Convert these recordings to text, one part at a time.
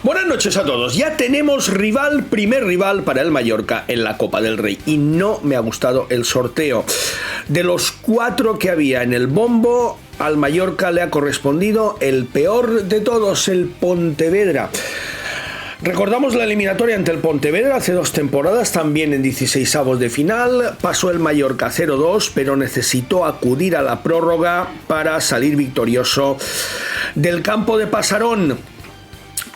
Buenas noches a todos. Ya tenemos primer rival para el Mallorca en la Copa del Rey. Y no me ha gustado el sorteo. De los 4 que había en el bombo, al Mallorca le ha correspondido el peor de todos, el Pontevedra. Recordamos la eliminatoria ante el Pontevedra hace 2 temporadas, también en 16avos de final. Pasó el Mallorca 0-2, pero necesitó acudir a la prórroga para salir victorioso del campo de Pasarón.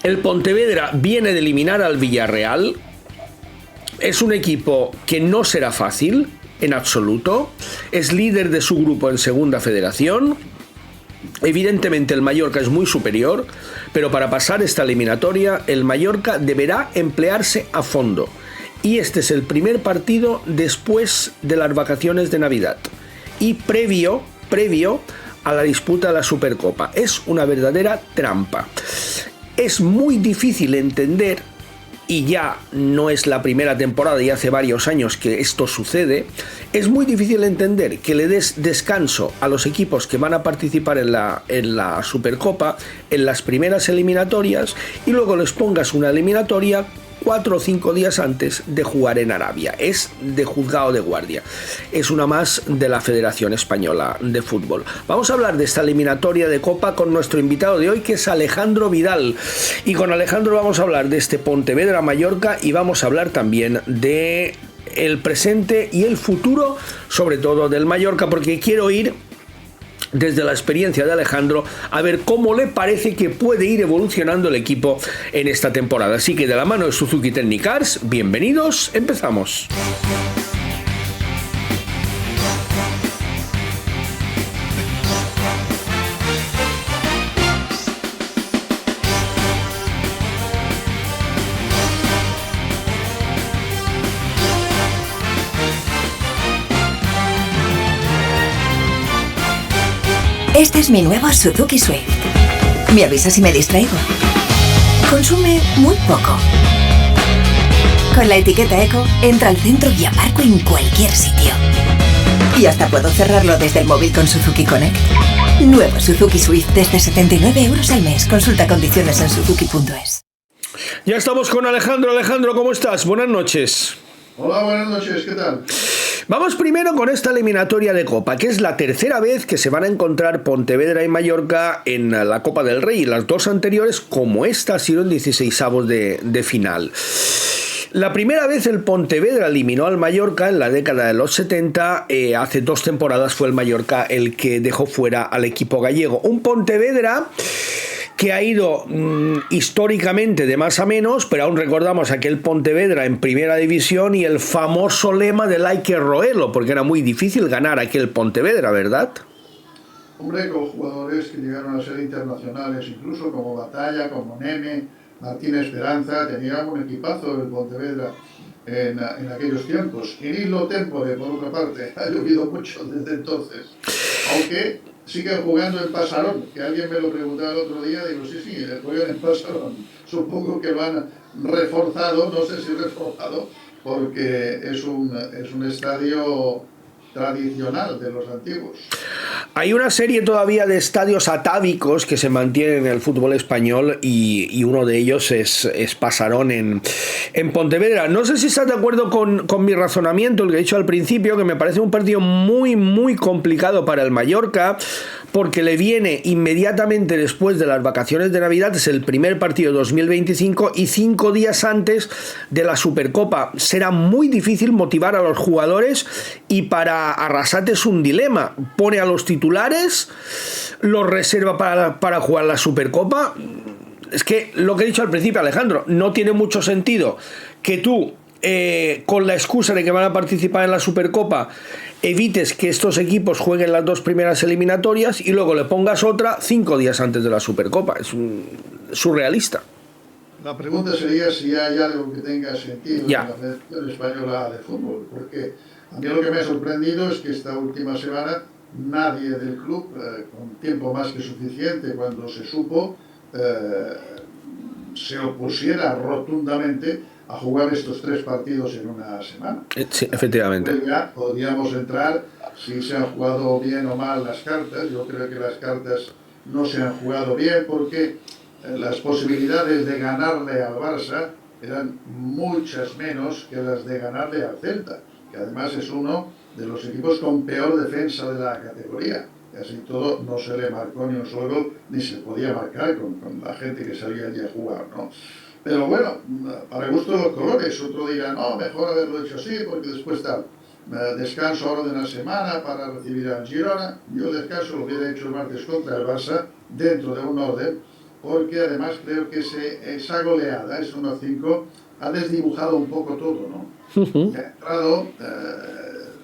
El Pontevedra viene de eliminar al Villarreal. Es un equipo que no será fácil en absoluto. Es líder de su grupo en Segunda Federación. Evidentemente el Mallorca es muy superior, pero para pasar esta eliminatoria el Mallorca deberá emplearse a fondo. Y este es el primer partido después de las vacaciones de Navidad y previo a la disputa de la Supercopa. Es una verdadera trampa. Es muy difícil entender, y ya no es la primera temporada y hace varios años que esto sucede, es muy difícil entender que le des descanso a los equipos que van a participar en la Supercopa en las primeras eliminatorias y luego les pongas una eliminatoria 4 o 5 días antes de jugar en Arabia. Es de juzgado de guardia. Es una más de la Federación Española de Fútbol. Vamos a hablar de esta eliminatoria de Copa con nuestro invitado de hoy, que es Alejandro Vidal. Y con Alejandro vamos a hablar de este Pontevedra Mallorca y vamos a hablar también de el presente y el futuro, sobre todo del Mallorca, porque quiero ir desde la experiencia de Alejandro a ver cómo le parece que puede ir evolucionando el equipo en esta temporada. Así que de la mano de Suzuki Technicars, bienvenidos, empezamos. Este es mi nuevo Suzuki Swift. Me avisa si me distraigo. Consume muy poco. Con la etiqueta Eco, entra al centro y aparco en cualquier sitio. Y hasta puedo cerrarlo desde el móvil con Suzuki Connect. Nuevo Suzuki Swift desde 79 € al mes. Consulta condiciones en suzuki.es. Ya estamos con Alejandro. Alejandro, ¿cómo estás? Buenas noches. Hola, buenas noches, ¿qué tal? Vamos primero con esta eliminatoria de Copa, que es la tercera vez que se van a encontrar Pontevedra y Mallorca en la Copa del Rey. Las 2 anteriores, como esta, ha sido en 16avos de final. La primera vez el Pontevedra eliminó al Mallorca en la década de los 70. Hace 2 temporadas fue el Mallorca el que dejó fuera al equipo gallego. Un Pontevedra que ha ido históricamente de más a menos, pero aún recordamos aquel Pontevedra en primera división y el famoso lema del hay que roerlo, porque era muy difícil ganar aquel Pontevedra, ¿verdad? Hombre, con jugadores que llegaron a ser internacionales, incluso como Batalla, como Neme, Martín Esperanza, tenía un equipazo el Pontevedra en aquellos tiempos. Y Nilo Tempore, por otra parte, ha llovido mucho desde entonces, aunque siguen jugando en Pasarón, que alguien me lo preguntaba el otro día, digo, sí, juegan en Pasarón. Supongo que lo han reforzado, no sé si reforzado, porque es un estadio tradicional de los antiguos. Hay una serie todavía de estadios atávicos que se mantienen en el fútbol español y uno de ellos es Pasarón en Pontevedra. No sé si estás de acuerdo con mi razonamiento, el que he dicho al principio, que me parece un partido muy, muy complicado para el Mallorca, porque le viene inmediatamente después de las vacaciones de Navidad, es el primer partido 2025 y 5 días antes de la Supercopa. Será muy difícil motivar a los jugadores y para Arrasate es un dilema. Pone a los titulares, los reserva para jugar la Supercopa. Es que lo que he dicho al principio, Alejandro, no tiene mucho sentido que tú, con la excusa de que van a participar en la Supercopa, evites que estos equipos jueguen las 2 primeras eliminatorias y luego le pongas otra 5 días antes de la Supercopa. Es surrealista. La pregunta sería si hay algo que tenga sentido en la Federación Española de Fútbol, porque a mí lo que me ha sorprendido es que esta última semana nadie del club, con tiempo más que suficiente, cuando se supo, se opusiera rotundamente a jugar estos 3 partidos en una semana. Sí, efectivamente. Ya podríamos entrar si se han jugado bien o mal las cartas. Yo creo que las cartas no se han jugado bien porque las posibilidades de ganarle al Barça eran muchas menos que las de ganarle al Celta, que además es uno de los equipos con peor defensa de la categoría. Y así todo no se le marcó ni un solo gol, ni se podía marcar con la gente que salía allí a jugar, ¿no? Pero bueno, para gusto de los colores. Otro dirá, no, mejor haberlo hecho así, porque después tal. Descanso ahora de una semana para recibir al Girona. Yo el descanso lo hubiera hecho el martes contra el Barça, dentro de un orden, porque además creo que esa goleada, ese 1-5, ha desdibujado un poco todo, ¿no? Y ha entrado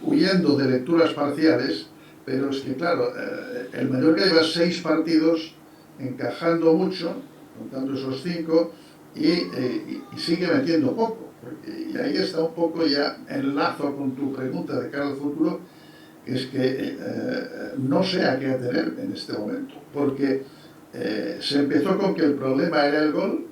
huyendo de lecturas parciales, pero es que claro, el Mallorca lleva 6 partidos encajando mucho, contando esos 5, y sigue metiendo poco. Y ahí está un poco ya enlazo con tu pregunta de cara al futuro, que es que no sé a qué atener en este momento, porque se empezó con que el problema era el gol,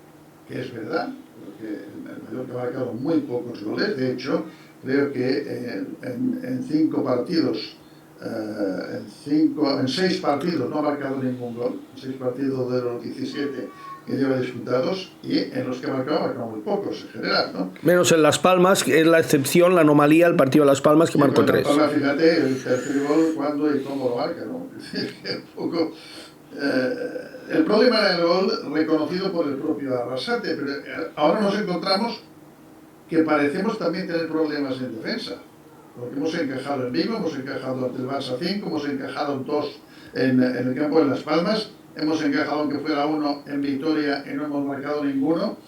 que es verdad, porque el Mallorca ha marcado muy pocos goles. De hecho, creo que en 5 partidos, en 6 partidos no ha marcado ningún gol, en 6 partidos de los 17 que lleva disputados, y en los que ha marcado muy pocos en general, ¿no? Menos en Las Palmas, que es la excepción, la anomalía, el partido de Las Palmas, que marcó 3. Palmas, fíjate, el tercer gol, cuándo y cómo lo marca, ¿no? Un poco, el problema era el gol reconocido por el propio Arrasate, pero ahora nos encontramos que parecemos también tener problemas en defensa, porque hemos encajado en Vigo, hemos encajado ante el Barça 5, hemos encajado en 2 en el campo de Las Palmas, hemos encajado aunque fuera 1 en Vitoria y no hemos marcado ninguno.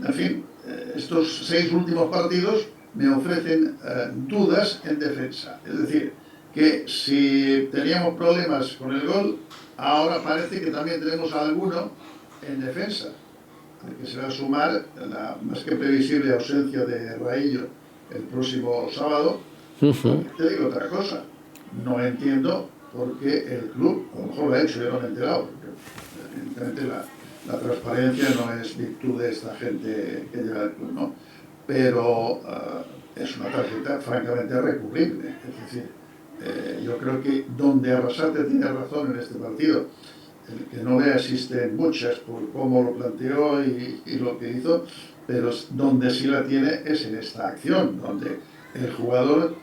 En fin, estos 6 últimos partidos me ofrecen dudas en defensa. Es decir, que si teníamos problemas con el gol, ahora parece que también tenemos alguno en defensa, al que se va a sumar la más que previsible ausencia de Raillo el próximo sábado. Te digo otra cosa, no entiendo por qué el club, a lo mejor lo ha hecho, yo no me he enterado, porque evidentemente la transparencia no es virtud de esta gente que lleva el club, ¿no? Pero es una tarjeta francamente recurrible. Es decir, yo creo que donde Arrasate tiene razón en este partido, el que no vea existen muchas por cómo lo planteó y lo que hizo, pero donde sí la tiene es en esta acción, donde el jugador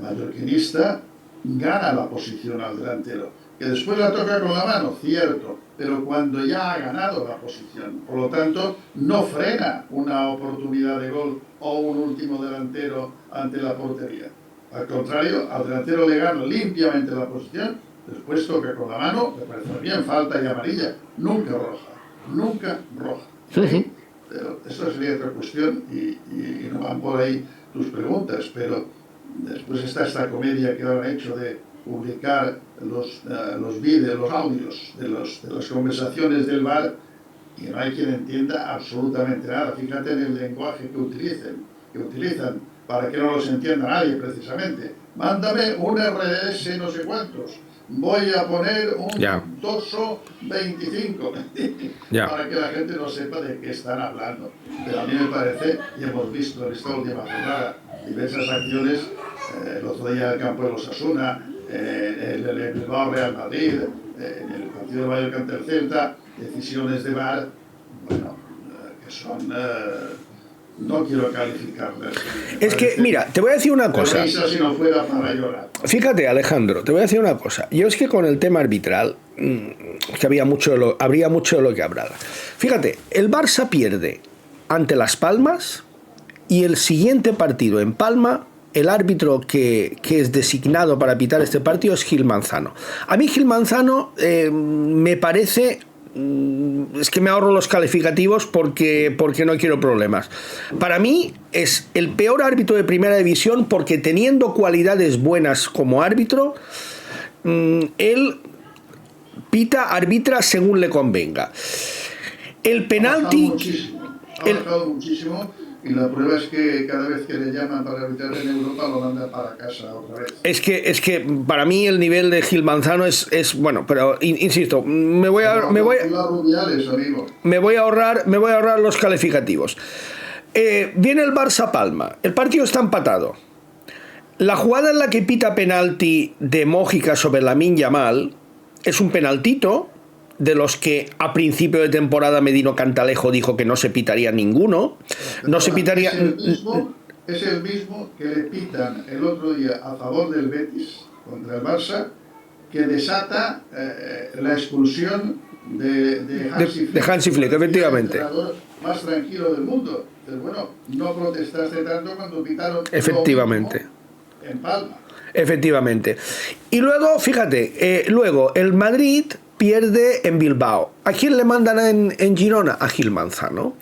mallorquinista gana la posición al delantero, que después la toca con la mano, cierto, pero cuando ya ha ganado la posición, por lo tanto no frena una oportunidad de gol o un último delantero ante la portería. Al contrario, al delantero le gana limpiamente la posición, después toca con la mano, me parece muy bien, falta y amarilla, nunca roja, nunca roja. ¿Sí? Pero eso sería otra cuestión y no van por ahí tus preguntas, pero después está esta comedia que ahora han hecho de publicar los vídeos, los audios de las conversaciones del VAR, y no hay quien entienda absolutamente nada. Fíjate en el lenguaje que utilizan para que no los entienda nadie precisamente. Mándame un RDS no sé cuántos, voy a poner un doso 25 para que la gente no sepa de qué están hablando. Pero a mí me parece, y hemos visto en esta última jornada diversas acciones, el otro día el campo de los Osasuna, el Bilbao Real Madrid, en el partido de Mallorca ante el Celta, decisiones de VAR, bueno, que son... no quiero calificarlas. Es que, mira, te voy a decir una cosa. Si no fuera para llorar. Fíjate, Alejandro, te voy a decir una cosa. Yo es que con el tema arbitral, que habría mucho de lo que hablar. Fíjate, el Barça pierde ante Las Palmas y el siguiente partido en Palma, el árbitro que es designado para pitar este partido es Gil Manzano. A mí Gil Manzano me parece... es que me ahorro los calificativos porque no quiero problemas. Para mí es el peor árbitro de primera división, porque teniendo cualidades buenas como árbitro, él arbitra según le convenga. El penalti ha bajado muchísimo. Y la prueba es que cada vez que le llaman para arbitrar en Europa lo mandan para casa otra vez. Es que para mí el nivel de Gil Manzano es bueno, pero insisto, me voy a ahorrar los calificativos. Viene el Barça Palma, el partido está empatado. La jugada en la que pita penalti de Mójica sobre Lamine Yamal es un penaltito de los que a principio de temporada Medino Cantalejo dijo que no se pitaría ninguno. No se pitaría... Es el mismo que le pitan el otro día a favor del Betis contra el Barça, que desata la expulsión de Hansi Flick, efectivamente. El entrenador más tranquilo del mundo. Entonces, bueno, no protestaste tanto cuando pitaron efectivamente en Palma. Efectivamente. Y luego, fíjate, luego el Madrid pierde en Bilbao. ¿A quién le mandan en Girona? A Gil Manzano.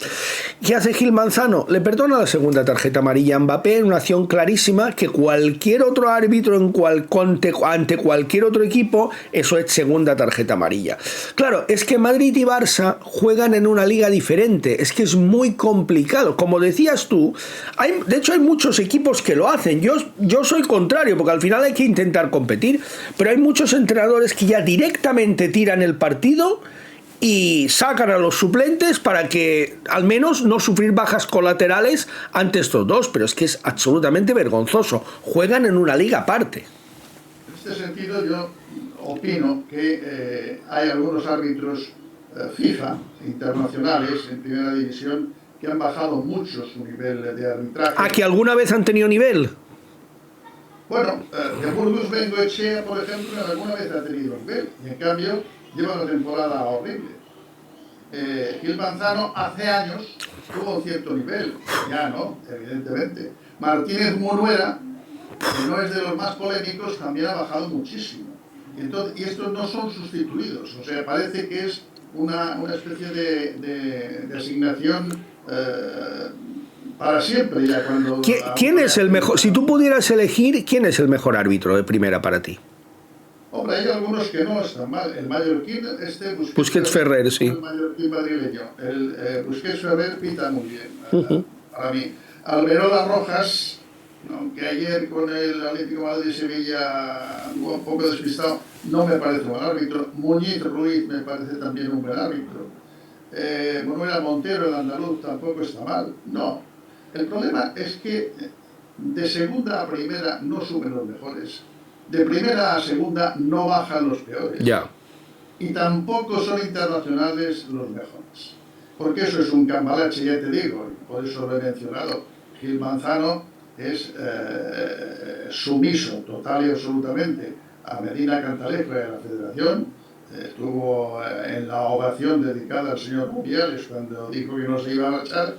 ¿Qué hace Gil Manzano? Le perdona la segunda tarjeta amarilla a Mbappé en una acción clarísima que cualquier otro árbitro ante cualquier otro equipo, eso es segunda tarjeta amarilla. Claro, es que Madrid y Barça juegan en una liga diferente, es que es muy complicado. Como decías tú, de hecho hay muchos equipos que lo hacen. Yo soy contrario, porque al final hay que intentar competir, pero hay muchos entrenadores que ya directamente tiran el partido y sacan a los suplentes para que al menos no sufrir bajas colaterales ante estos dos, pero es que es absolutamente vergonzoso. Juegan en una liga aparte. En este sentido yo opino que hay algunos árbitros FIFA internacionales en primera división que han bajado mucho su nivel de arbitraje. ¿A que alguna vez han tenido nivel? Bueno, de Burgos Bengoechea, por ejemplo, alguna vez ha tenido nivel y en cambio lleva una temporada horrible. Gil Manzano hace años tuvo un cierto nivel, ya no, evidentemente. Martínez Munuera, que no es de los más polémicos, también ha bajado muchísimo. Y estos no son sustituidos, o sea, parece que es una especie de asignación para siempre ya cuando... ¿Quién es el mejor? Si tú pudieras elegir, ¿quién es el mejor árbitro de primera para ti? Hombre, hay algunos que no están mal. El mallorquín, Busquets Ferrer, sí. El mallorquín madrileño. El Busquets Ferrer pita muy bien, para mí. Alberola Rojas, aunque ayer con el Atlético Madrid-Sevilla un poco despistado, no me parece un buen árbitro. Muñiz Ruiz me parece también un buen árbitro. Manuel Montero, el andaluz, tampoco está mal. No. El problema es que de segunda a primera no suben los mejores. De primera a segunda no bajan los peores. Ya. Y tampoco son internacionales los mejores. Porque eso es un cambalache, ya te digo, por eso lo he mencionado. Gil Manzano es sumiso total y absolutamente a Medina Cantalejo y a la Federación. Estuvo en la ovación dedicada al señor Rubiales cuando dijo que no se iba a marchar.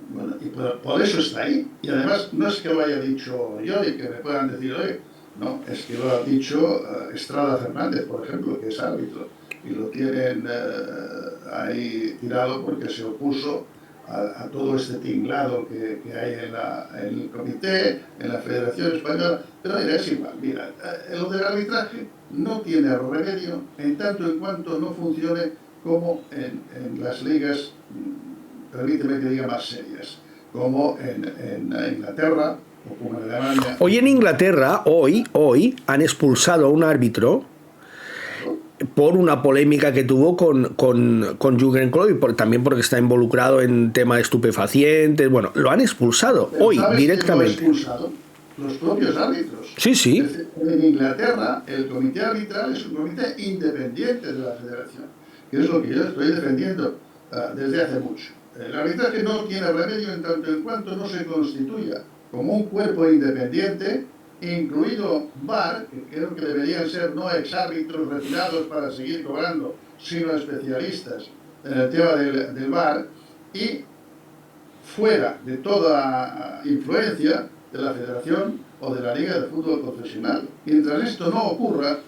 Bueno, y por eso está ahí. Y además no es que lo haya dicho yo y que me puedan decir, oye, no, es que lo ha dicho Estrada Fernández, por ejemplo, que es árbitro, y lo tienen ahí tirado porque se opuso a todo este tinglado que hay en el comité, en la Federación Española. Pero mira, es igual, mira, lo del arbitraje no tiene remedio en tanto en cuanto no funcione como en las ligas, permíteme que diga, más serias, como en Inglaterra o como en Alemania. Hoy en Inglaterra, hoy han expulsado a un árbitro por una polémica que tuvo con Jürgen Klopp, también porque está involucrado en tema de estupefacientes. Bueno, lo han expulsado hoy directamente. Lo han expulsado los propios árbitros. Sí, sí. En Inglaterra, el comité arbitral es un comité independiente de la federación, que es lo que yo estoy defendiendo desde hace mucho. El arbitraje no tiene remedio en tanto en cuanto no se constituya como un cuerpo independiente, incluido VAR, que creo que deberían ser no exárbitros retirados para seguir cobrando, sino especialistas en el tema del VAR, y fuera de toda influencia de la Federación o de la Liga de Fútbol Profesional. Mientras esto no ocurra,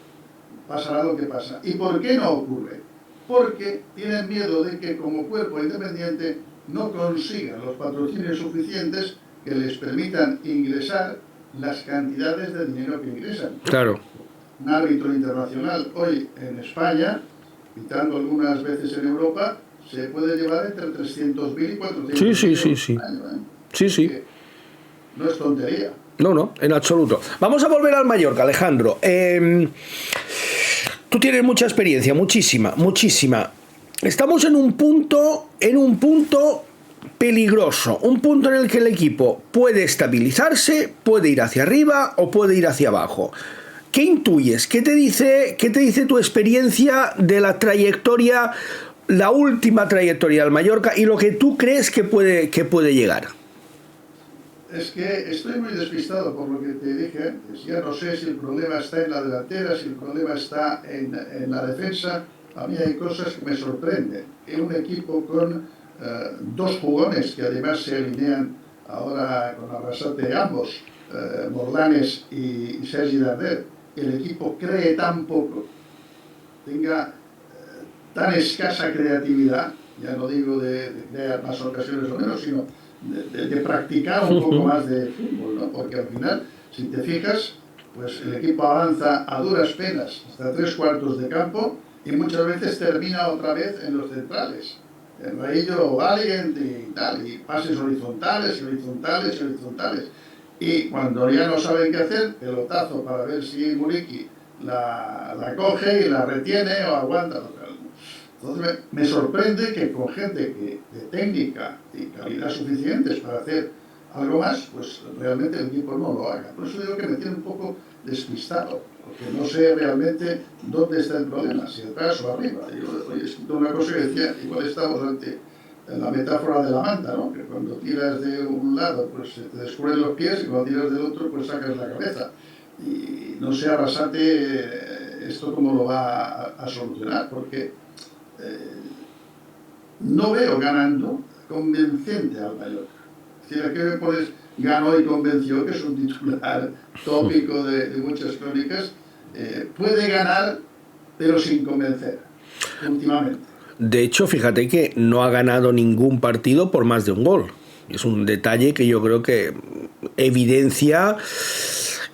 pasará lo que pasa. ¿Y por qué no ocurre? Porque tienen miedo de que como cuerpo independiente no consigan los patrocinios suficientes que les permitan ingresar las cantidades de dinero que ingresan. Claro. Un árbitro internacional hoy en España, pitando algunas veces en Europa, se puede llevar entre 300.000 y 400.000 sí. al año, ¿eh? Sí. No es tontería. No, en absoluto. Vamos a volver al Mallorca, Alejandro. Tú tienes mucha experiencia, muchísima. Estamos en un punto peligroso, un punto en el que el equipo puede estabilizarse, puede ir hacia arriba o puede ir hacia abajo. ¿qué intuyes? ¿Qué te dice tu experiencia de la trayectoria, la última trayectoria del Mallorca y lo que tú crees que puede llegar? Es que estoy muy despistado por lo que te dije antes. Ya no sé si el problema está en la delantera, si el problema está en la defensa. A mí hay cosas que me sorprenden. En un equipo con dos jugones que además se alinean ahora con Arrasate ambos, Morlanes y Sergi Darder, el equipo cree tan poco, tenga tan escasa creatividad, ya no digo de crear más ocasiones o menos, sino de practicar un poco más de fútbol, ¿no? Porque al final, si te fijas, pues el equipo avanza a duras penas hasta 3/4 de campo y muchas veces termina otra vez en los centrales, en Raillo o Valiant y tal, y pases horizontales y horizontales y horizontales. Y cuando ya no saben qué hacer, pelotazo para ver si Muriqui la coge y la retiene o aguanta. Entonces me sorprende que con gente de técnica y calidad suficientes para hacer algo más, pues realmente el equipo no lo haga. Por eso digo que me tiene un poco despistado, porque no sé realmente dónde está el problema, si atrás o arriba. Yo hoy he escrito una cosa que decía, igual estamos ante la metáfora de la manta, ¿no? Que cuando tiras de un lado, pues se te descubren los pies, y cuando tiras del otro, pues sacas la cabeza. Y no sé Arrasate esto cómo lo va a solucionar, porque no veo ganando convincente al Mallorca. Es decir, aquí me pones ganó y convenció, que es un titular tópico de muchas crónicas. Puede ganar, pero sin convencer, últimamente. De hecho, fíjate que no ha ganado ningún partido por más de un gol. Es un detalle que yo creo que evidencia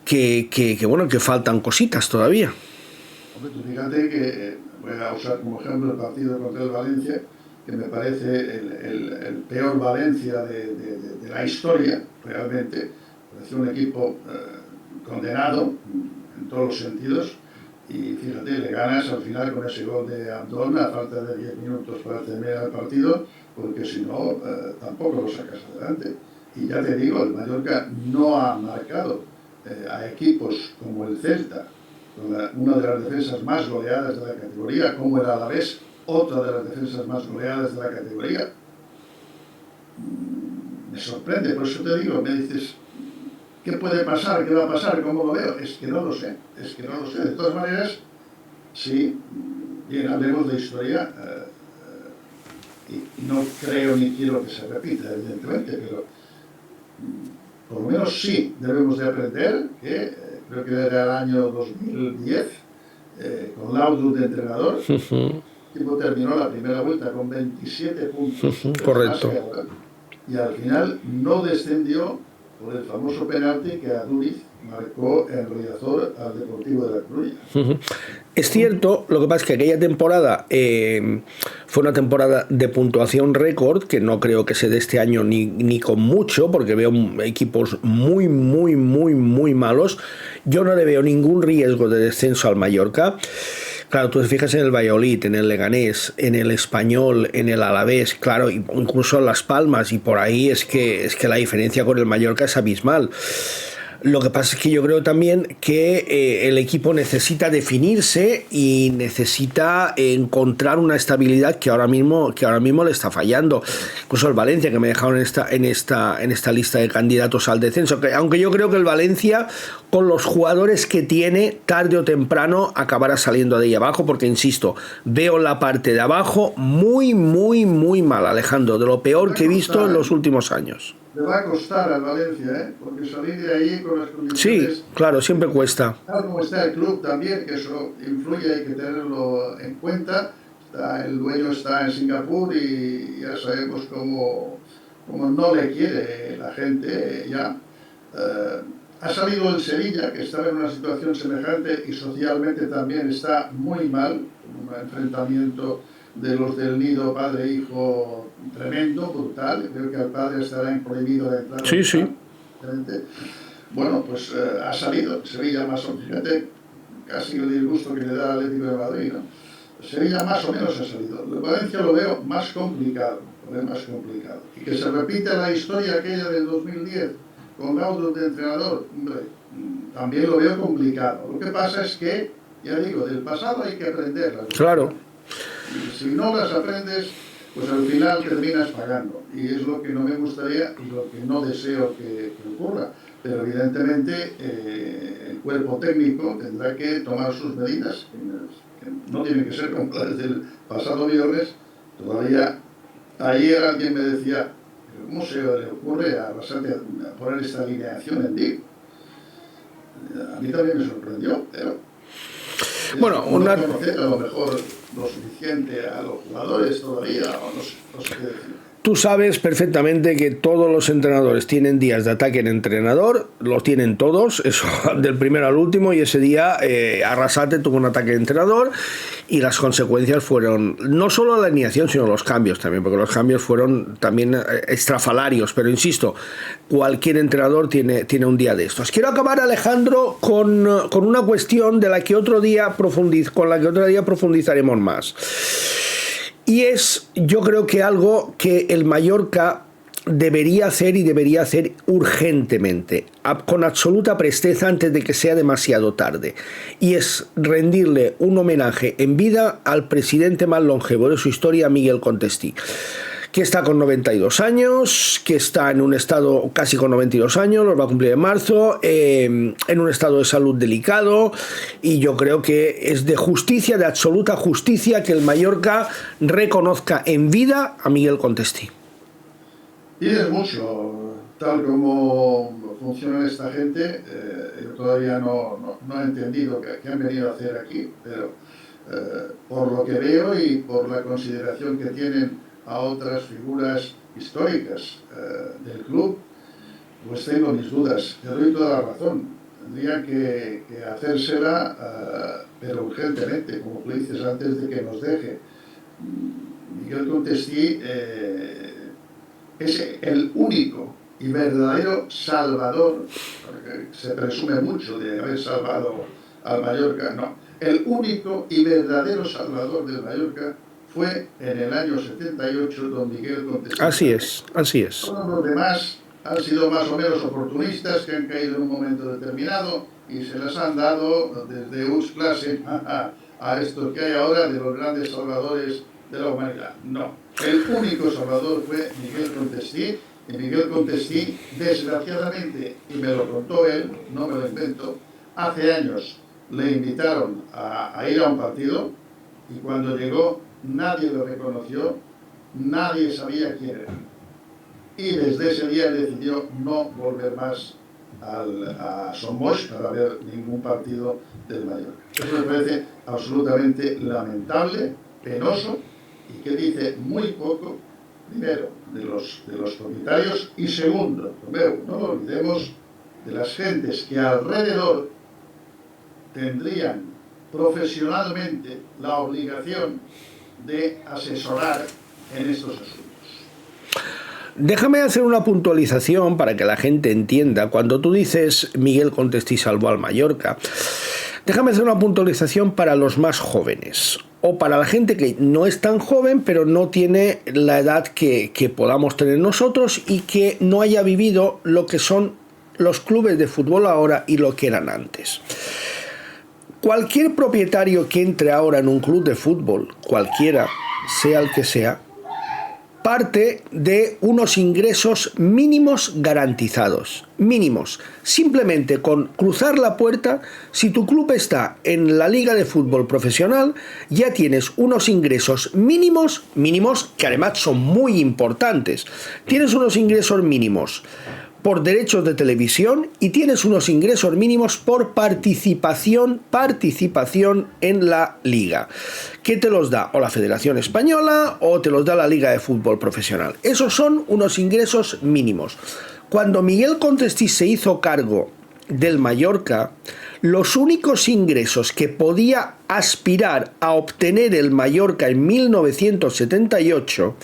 que faltan cositas todavía. Hombre, tú fíjate que voy a usar como ejemplo el partido contra el Valencia, que me parece el peor Valencia de la historia, realmente. Parece un equipo condenado en todos los sentidos, y fíjate, le ganas al final con ese gol de Abdón a falta de 10 minutos para terminar el partido, porque si no, tampoco lo sacas adelante. Y ya te digo, el Mallorca no ha marcado a equipos como el Celta, una de las defensas más goleadas de la categoría, como el Alavés, otra de las defensas más goleadas de la categoría. Me sorprende, por eso te digo, me dices, ¿qué puede pasar? ¿Qué va a pasar? ¿Cómo lo veo? Es que no lo sé, De todas maneras, sí, bien, hablemos de historia, y no creo ni quiero que se repita, evidentemente, pero por lo menos sí debemos de aprender que creo que era el año 2010, con Laudrup de entrenador, el equipo terminó la primera vuelta con 27 puntos. Correcto. Y al final no descendió por el famoso penalti que Aduriz marcó en Riazor al Deportivo de La Coruña. Es cierto, lo que pasa es que aquella temporada fue una temporada de puntuación récord, que no creo que se dé este año ni con mucho, porque veo equipos muy malos. Yo no le veo ningún riesgo de descenso al Mallorca. Claro, tú te fijas en el Valladolid, en el Leganés, en el Español, en el Alavés, claro, incluso en Las Palmas, y por ahí es que la diferencia con el Mallorca es abismal. Lo que pasa es que yo creo también que el equipo necesita definirse y necesita encontrar una estabilidad que ahora mismo le está fallando. Incluso el Valencia, que me dejaron en esta lista de candidatos al descenso, aunque yo creo que el Valencia, con los jugadores que tiene, tarde o temprano acabará saliendo de ahí abajo, porque insisto, veo la parte de abajo muy mal, Alejandro, de lo peor que he visto en los últimos años. Le va a costar al Valencia, porque salir de ahí con las condiciones... Sí, claro, siempre cuesta. Tal como está el club también, que eso influye, hay que tenerlo en cuenta. El dueño está en Singapur y ya sabemos cómo no le quiere la gente ya. Ha salido el Sevilla, que estaba en una situación semejante y socialmente también está muy mal, un enfrentamiento de los del nido padre e hijo tremendo, brutal. Creo que al padre estará prohibido de entrar. Sí. Bueno, pues ha salido Sevilla más o menos, fíjate, casi el disgusto que le da al Atlético de Madrid, ¿no? Sevilla más o menos ha salido. Valencia lo veo más complicado, y que se repita la historia aquella del 2010 con Laudrup de entrenador, hombre, también lo veo complicado. Lo que pasa es que, ya digo, del pasado hay que aprenderlas. Claro. Y si no las aprendes, pues al final terminas pagando. Y es lo que no me gustaría y lo que no deseo que ocurra. Pero evidentemente el cuerpo técnico tendrá que tomar sus medidas, que no tienen que ser como las del pasado viernes. Todavía ayer alguien me decía, ¿cómo se le ocurre a Arrasate a poner esta alineación en DIC? A mí también me sorprendió, pero bueno, no conocer a lo mejor lo suficiente a los jugadores todavía, o no sé qué decir. Tú sabes perfectamente que todos los entrenadores tienen días de ataque en entrenador, los tienen todos, eso del primero al último, y ese día Arrasate tuvo un ataque de entrenador y las consecuencias fueron no solo la alineación, sino los cambios también, porque los cambios fueron también estrafalarios, pero insisto, cualquier entrenador tiene un día de estos. Quiero acabar, Alejandro, con una cuestión de la que otro día profundizaremos más. Y es, yo creo que algo que el Mallorca debería hacer y debería hacer urgentemente, con absoluta presteza antes de que sea demasiado tarde. Y es rendirle un homenaje en vida al presidente más longevo de su historia, Miguel Contestí, que está con 92 años, que está en un estado casi con 92 años, los va a cumplir en marzo, en un estado de salud delicado, y yo creo que es de justicia, de absoluta justicia, que el Mallorca reconozca en vida a Miguel Contestí. Y es mucho, tal como funciona esta gente, yo todavía no he entendido qué han venido a hacer aquí, pero por lo que veo y por la consideración que tienen a otras figuras históricas del club, pues tengo mis dudas. Te doy toda la razón. Tendría que hacérsela, pero urgentemente, como tú dices, antes de que nos deje. Miguel Contestí es el único y verdadero salvador, porque se presume mucho de haber salvado al Mallorca, no. El único y verdadero salvador del Mallorca fue en el año 78 don Miguel Contestí. Así es. Todos los demás han sido más o menos oportunistas que han caído en un momento determinado y se las han dado desde Ux clase a esto que hay ahora de los grandes salvadores de la humanidad. No, el único salvador fue Miguel Contestí, y Miguel Contestí, desgraciadamente, y me lo contó él, no me lo invento, hace años le invitaron a ir a un partido y cuando llegó nadie lo reconoció, nadie sabía quién era. Y desde ese día decidió no volver más a Somos para ver ningún partido del Mallorca. Eso me parece absolutamente lamentable, penoso, y que dice muy poco, primero, de los propietarios, y segundo, no lo olvidemos, de las gentes que alrededor tendrían profesionalmente la obligación de asesorar en estos asuntos. Déjame hacer una puntualización para que la gente entienda. Cuando tú dices Miguel Contestí salvó al Mallorca, déjame hacer una puntualización para los más jóvenes, o para la gente que no es tan joven pero no tiene la edad que podamos tener nosotros y que no haya vivido lo que son los clubes de fútbol ahora y lo que eran antes. Cualquier propietario que entre ahora en un club de fútbol, cualquiera, sea el que sea, parte de unos ingresos mínimos garantizados. Mínimos. Simplemente con cruzar la puerta, si tu club está en la liga de fútbol profesional, ya tienes unos ingresos mínimos que además son muy importantes. Tienes unos ingresos mínimos por derechos de televisión y tienes unos ingresos mínimos por participación en la liga, que te los da o la Federación Española o te los da la Liga de Fútbol Profesional. Esos son unos ingresos mínimos. Cuando Miguel Contestí se hizo cargo del Mallorca, los únicos ingresos que podía aspirar a obtener el Mallorca en 1978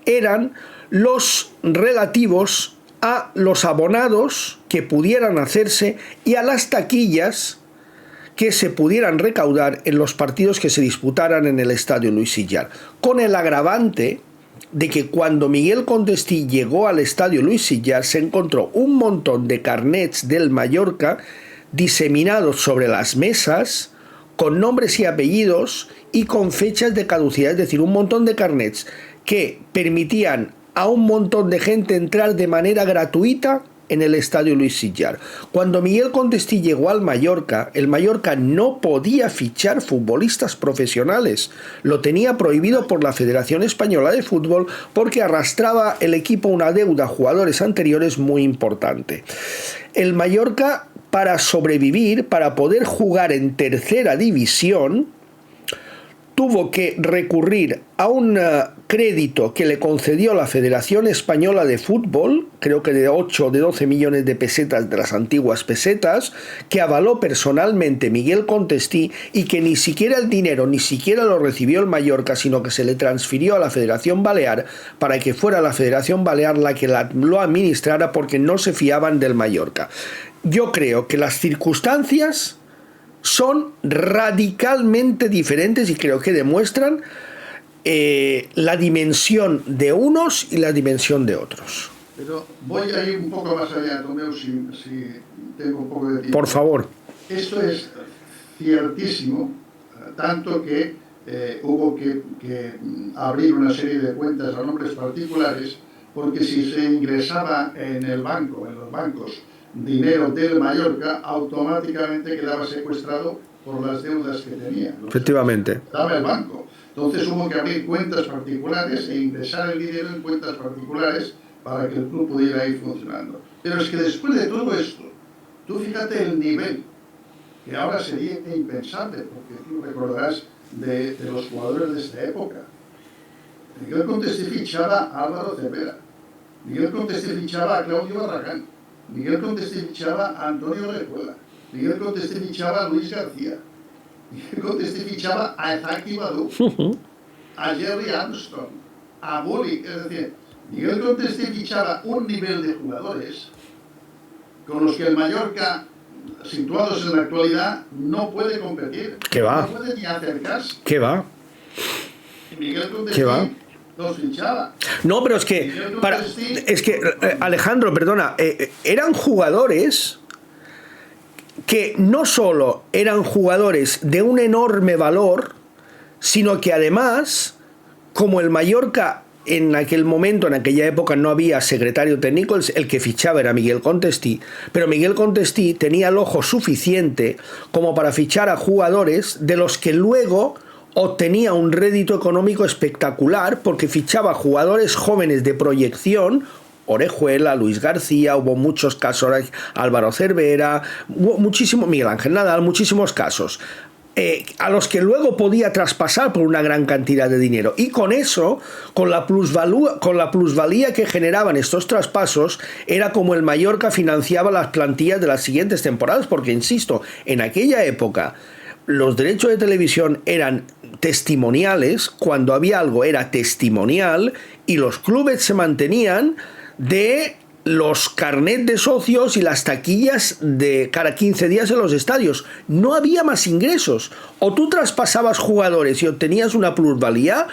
eran los relativos a los abonados que pudieran hacerse y a las taquillas que se pudieran recaudar en los partidos que se disputaran en el Estadio Luis Sillar, con el agravante de que cuando Miguel Contestí llegó al Estadio Luis Sillar se encontró un montón de carnets del Mallorca diseminados sobre las mesas, con nombres y apellidos y con fechas de caducidad, es decir, un montón de carnets que permitían a un montón de gente entrar de manera gratuita en el estadio Luis Sitjar. Cuando Miguel Contestí llegó al Mallorca, el Mallorca no podía fichar futbolistas profesionales. Lo tenía prohibido por la Federación Española de Fútbol porque arrastraba el equipo una deuda a jugadores anteriores muy importante. El Mallorca, para sobrevivir, para poder jugar en tercera división, tuvo que recurrir a un crédito que le concedió la Federación Española de Fútbol, creo que de 8 o de 12 millones de pesetas de las antiguas pesetas, que avaló personalmente Miguel Contestí y que ni siquiera el dinero, ni siquiera lo recibió el Mallorca, sino que se le transfirió a la Federación Balear para que fuera la Federación Balear la que lo administrara porque no se fiaban del Mallorca. Yo creo que las circunstancias son radicalmente diferentes y creo que demuestran la dimensión de unos y la dimensión de otros. Pero voy a ir un poco más allá, Tomeu, si tengo un poco de tiempo. Por favor. Esto es ciertísimo, tanto que hubo que abrir una serie de cuentas a nombres particulares, porque si se ingresaba en el banco, en los bancos, dinero del Mallorca, automáticamente quedaba secuestrado por las deudas que tenía. Efectivamente. Estaba el banco. Entonces hubo que abrir cuentas particulares e ingresar el dinero en cuentas particulares para que el club pudiera ir funcionando. Pero es que después de todo esto, tú fíjate el nivel, que ahora sería impensable, porque tú recordarás de los jugadores de esta época. Miguel Contestí fichaba a Álvaro Cervera, Miguel Contestí fichaba a Claudio Barragán, Miguel Contestí fichaba a Antonio Orejuela, Miguel Contestí fichaba a Luis García, Miguel Contestí fichaba a Ezaki Badú, a Jerry Armstrong, a Bully, es decir, Miguel Contestí fichaba un nivel de jugadores con los que el Mallorca, situados en la actualidad, no puede competir. ¿Qué va? No puede ni acercarse. ¿Qué va? Y Miguel Contestí los fichaba. No, pero es que, Alejandro, perdona, eran jugadores que no solo eran jugadores de un enorme valor, sino que además, como el Mallorca en aquel momento, en aquella época no había secretario técnico, el que fichaba era Miguel Contestí, pero Miguel Contestí tenía el ojo suficiente como para fichar a jugadores de los que luego obtenía un rédito económico espectacular, porque fichaba jugadores jóvenes de proyección, Orejuela, Luis García, hubo muchos casos, Álvaro Cervera, hubo muchísimo, Miguel Ángel Nadal, muchísimos casos, a los que luego podía traspasar por una gran cantidad de dinero. Y con eso, con la plusvalía que generaban estos traspasos, era como el Mallorca financiaba las plantillas de las siguientes temporadas, porque, insisto, en aquella época los derechos de televisión eran testimoniales, cuando había algo era testimonial, y los clubes se mantenían de los carnets de socios y las taquillas de cada 15 días en los estadios. No había más ingresos. O tú traspasabas jugadores y obtenías una plusvalía,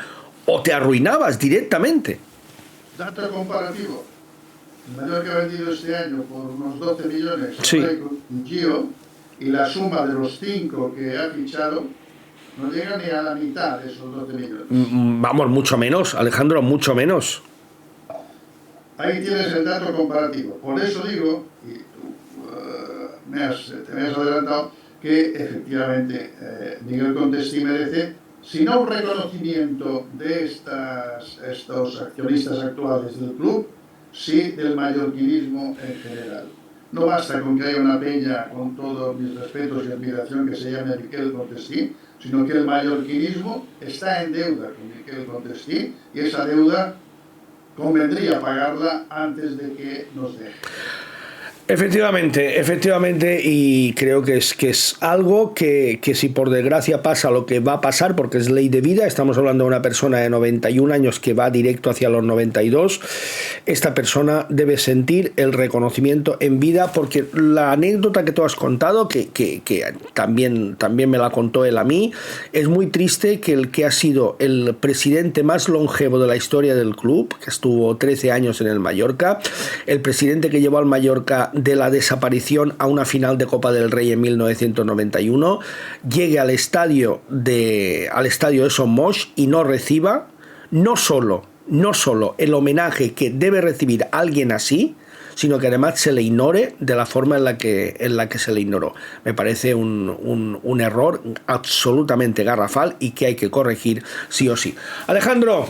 o te arruinabas directamente. Dato comparativo. El Mallorca ha vendido este año por unos 12 millones sí. Gio, y la suma de los 5 que ha fichado no llega ni a la mitad de esos 12 millones. Vamos, mucho menos, Alejandro, mucho menos. Ahí tienes el dato comparativo. Por eso digo, y tú te me has adelantado, que efectivamente Miguel Contestí merece, si no un reconocimiento de estos accionistas actuales del club, sí del mallorquinismo en general. No basta con que haya una peña, con todos mis respetos y admiración, que se llame Miguel Contestí, sino que el mallorquinismo está en deuda con Miguel Contestí, y esa deuda convendría pagarla antes de que nos deje. Efectivamente, y creo que es algo que si por desgracia pasa lo que va a pasar, porque es ley de vida, estamos hablando de una persona de 91 años que va directo hacia los 92, esta persona debe sentir el reconocimiento en vida, porque la anécdota que tú has contado, que también me la contó él a mí, es muy triste que el que ha sido el presidente más longevo de la historia del club, que estuvo 13 años en el Mallorca, el presidente que llevó al Mallorca de la desaparición a una final de Copa del Rey en 1991, llegue al estadio de Somos y no reciba no solo el homenaje que debe recibir alguien así, sino que además se le ignore de la forma en la que se le ignoró. Me parece un error absolutamente garrafal y que hay que corregir sí o sí. Alejandro,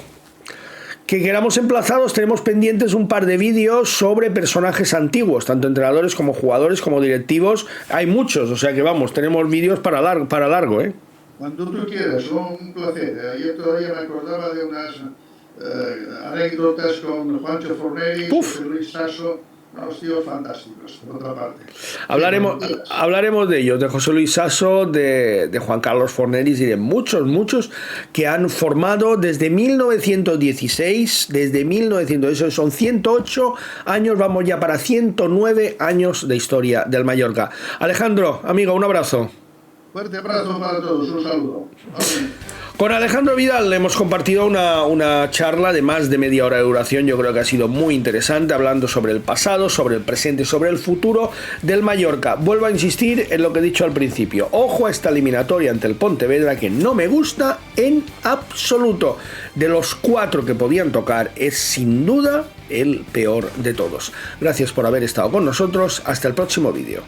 que quedamos emplazados, tenemos pendientes un par de vídeos sobre personajes antiguos, tanto entrenadores como jugadores como directivos. Hay muchos, o sea que vamos, tenemos vídeos para largo, ¿eh? Cuando tú quieras, un placer. Yo todavía me acordaba de unas anécdotas con Juancho Fornelli, José Luis Sasso, unos tíos fantásticos, por otra parte. Hablaremos de ellos, de José Luis Sasso, de Juan Carlos Fornells y de muchos que han formado desde 1916, eso son 108 años, vamos ya para 109 años de historia del Mallorca. Alejandro, amigo, un abrazo. Fuerte abrazo para todos, un saludo. Con Alejandro Vidal hemos compartido una charla de más de media hora de duración. Yo creo que ha sido muy interesante, hablando sobre el pasado, sobre el presente, sobre el futuro del Mallorca. Vuelvo a insistir en lo que he dicho al principio. Ojo a esta eliminatoria ante el Pontevedra, que no me gusta en absoluto. De los 4 que podían tocar, es sin duda el peor de todos. Gracias por haber estado con nosotros. Hasta el próximo vídeo.